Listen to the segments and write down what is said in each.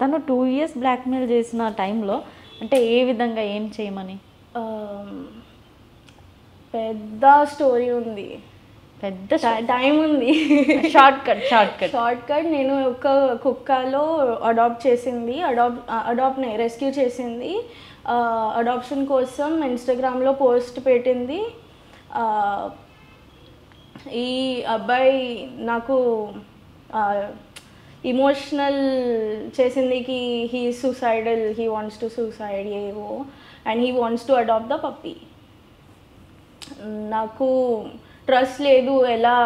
తను 2 years blackmail చేసిన టైంలో అంటే ఏ విధంగా ఏం చేయమని? పెద్ద స్టోరీ ఉంది, పెద్ద టైం ఉంది. Short cut. నేను ఒక కుక్కలో అడాప్ట్ చేసింది, రెస్క్యూ చేసింది. అడాప్షన్ కోసం ఇన్స్టాగ్రామ్లో పోస్ట్ పెట్టింది. ఈ అబ్బాయి నాకు ఇమోషనల్ చేసిందికి he suicidal, he wants to suicide ఏవో, and he wants to adopt the puppy. నాకు ట్రస్ట్ లేదు, ఎలా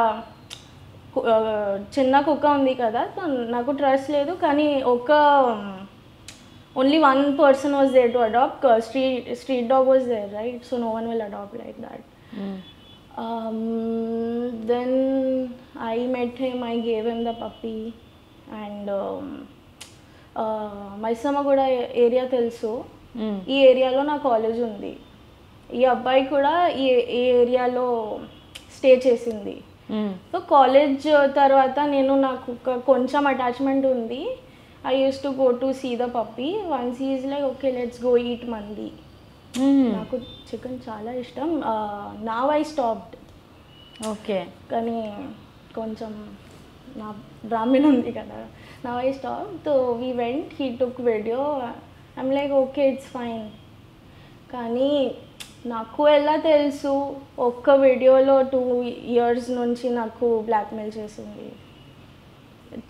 చిన్న కుక్క ఉంది కదా, నాకు ట్రస్ట్ లేదు. కానీ only one person was there to adopt. Street dog was there, right? So no one will adopt like that. Then I met him, I gave him the puppy, and Maisamma కూడా ఏరియా తెలుసు. ఈ ఏరియాలో నా college ఉంది. ఈ అబ్బాయి కూడా ఈ ఏరియాలో స్టే చేసింది. సో కాలేజ్ తర్వాత నాకు కొంచెం అటాచ్మెంట్ ఉంది. I used to go to see the puppy. Once he is like, okay, let's go eat mandi. నాకు చికెన్ చాలా ఇష్టం. Now I stopped. ఓకే. కానీ కొంచెం నా బ్రాహ్మణ్ ఉంది కదా. Now I stopped. So we went, he took video. I'm like, okay, it's fine. కానీ నాకు ఎలా తెలుసు, ఒక్క వీడియోలో 2 years నుంచి నాకు బ్లాక్మెయిల్ చేసింది.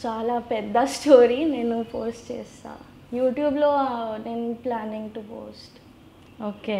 చాలా పెద్ద స్టోరీ, నేను పోస్ట్ చేస్తా యూట్యూబ్లో. నేను ప్లానింగ్ టు పోస్ట్. ఓకే.